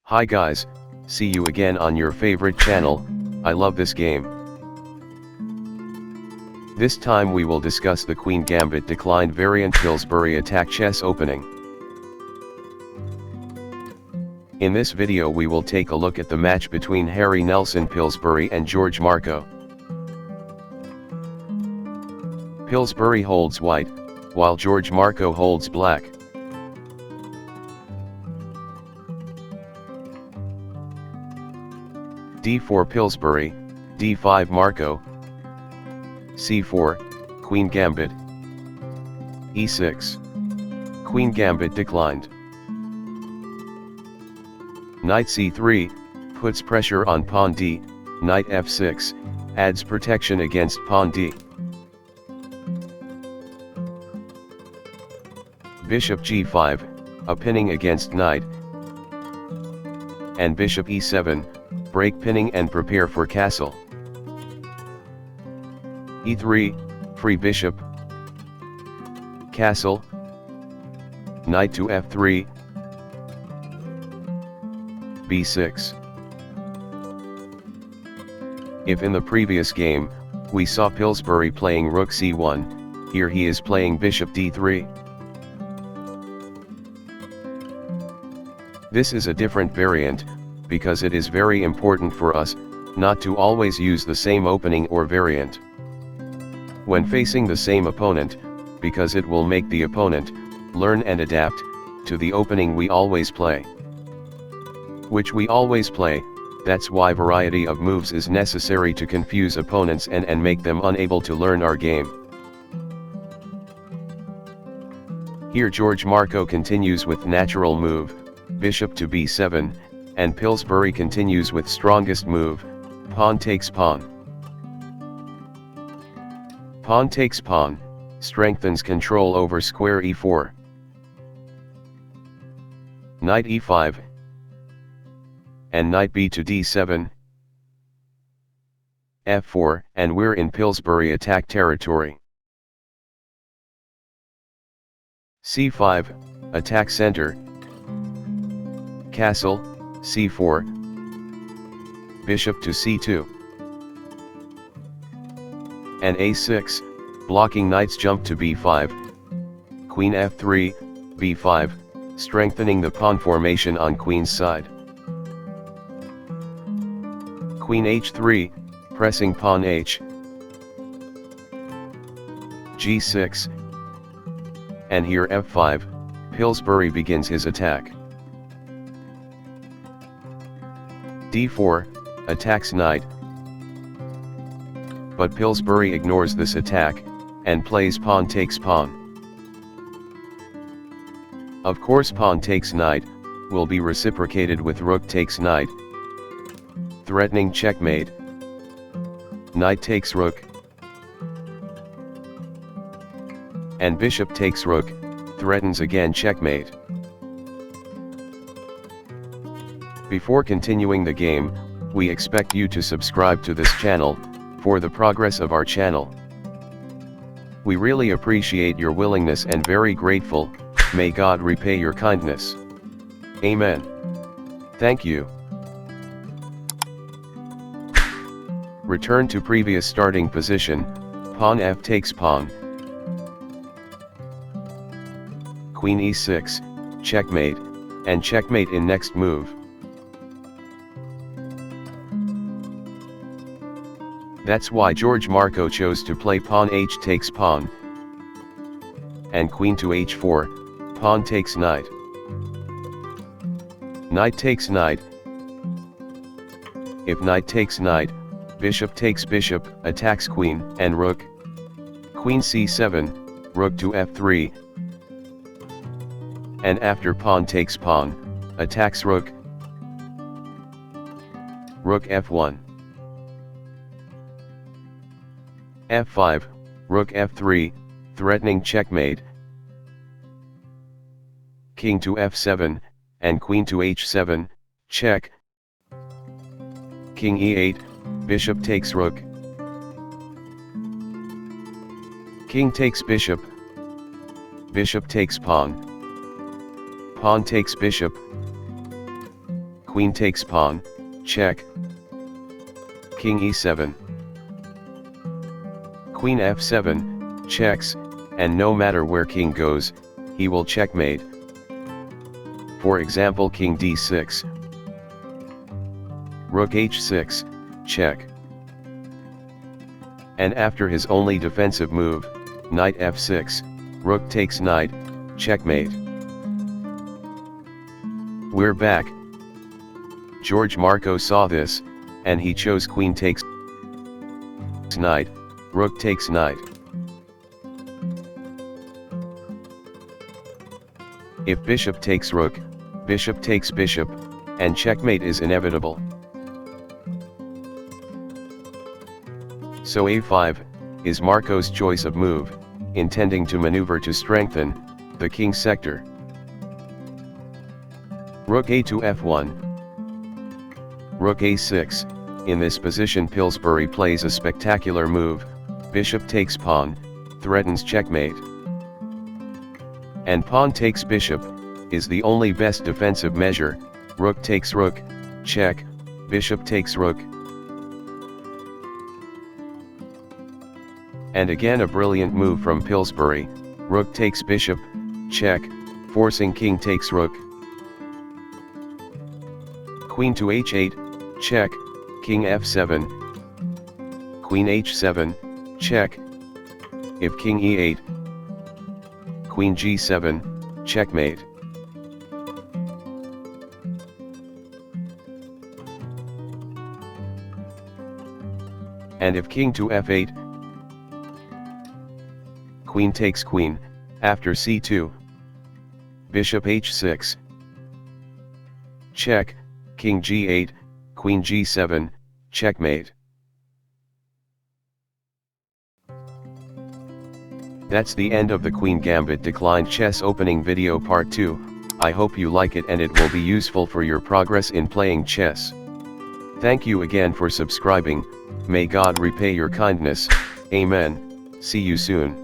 Hi guys, see you again on your favorite channel. I love this game. This time we will discuss the Queen Gambit declined variant Pillsbury attack chess opening. In this video we will take a look at the match between Harry Nelson Pillsbury and George Marco. Pillsbury holds white, while George Marco holds black. d4 Pillsbury, d5 Marco, c4, Queen Gambit, e6. Queen Gambit declined. Knight c3, puts pressure on pawn d, knight f6, adds protection against pawn d. Bishop g5, a pinning against knight, and bishop e7, break pinning and prepare for castle. e3, free bishop, castle, knight to f3, b6. If in the previous game, we saw Pillsbury playing rook c1, here he is playing bishop d3. This is a different variant, because it is very important for us, not to always use the same opening or variant when facing the same opponent, because it will make the opponent learn and adapt to the opening we always play. Which we always play, that's why variety of moves is necessary to confuse opponents and make them unable to learn our game. Here George Marco continues with natural move, bishop to b7, and Pillsbury continues with strongest move, pawn takes pawn. Pawn takes pawn, strengthens control over square e4. Knight e5, and knight b to d7, f4, and we're in Pillsbury attack territory. c5, attack center, castle, c4, bishop to c2, and a6, blocking knight's jump to b5, queen f3, b5, strengthening the pawn formation on queen's side. Queen h3, pressing pawn h, g6, and here f5, Pillsbury begins his attack. d4, attacks knight, but Pillsbury ignores this attack, and plays pawn takes pawn. Of course pawn takes knight, will be reciprocated with rook takes knight, threatening checkmate. Knight takes rook, and bishop takes rook, threatens again checkmate. Before continuing the game, we expect you to subscribe to this channel, for the progress of our channel. We really appreciate your willingness and very grateful, may God repay your kindness. Amen. Thank you. Return to previous starting position, pawn f takes pawn. Queen e6, checkmate, and checkmate in next move. That's why George Marco chose to play pawn h takes pawn, and queen to h4, pawn takes knight. Knight takes knight. If knight takes knight, bishop takes bishop, attacks queen and rook. Queen c7, rook to f3, and after pawn takes pawn, attacks rook. Rook f1. f5, rook f3, threatening checkmate. King to f7, and queen to h7, check. King e8, bishop takes rook. King takes bishop. Bishop takes pawn. Pawn takes bishop. queen takes pawn, check. King e7. Queen f7, checks, and no matter where king goes, he will checkmate. For example, king d6. Rook h6, check. And after his only defensive move, knight f6, rook takes knight, checkmate. We're back. George Marco saw this, and he chose queen takes knight, rook takes knight. If bishop takes rook, bishop takes bishop, and checkmate is inevitable. So a5 is Marco's choice of move, intending to maneuver to strengthen the king sector. Rook a to f1. Rook a6. In this position Pillsbury plays a spectacular move, bishop takes pawn, threatens checkmate. And pawn takes bishop, is the only best defensive measure, rook takes rook, check, bishop takes rook. And again a brilliant move from Pillsbury, rook takes bishop, check, forcing king takes rook. Queen to h8, check, king f7. Queen h7, check. If king e8, queen g7, checkmate. And if king to f8, queen takes queen, after c2. Bishop h6. Check, king g8, queen g7, checkmate. That's the end of the Queen Gambit declined chess opening video part 2, I hope you like it and it will be useful for your progress in playing chess. Thank you again for subscribing, may God repay your kindness, amen, see you soon.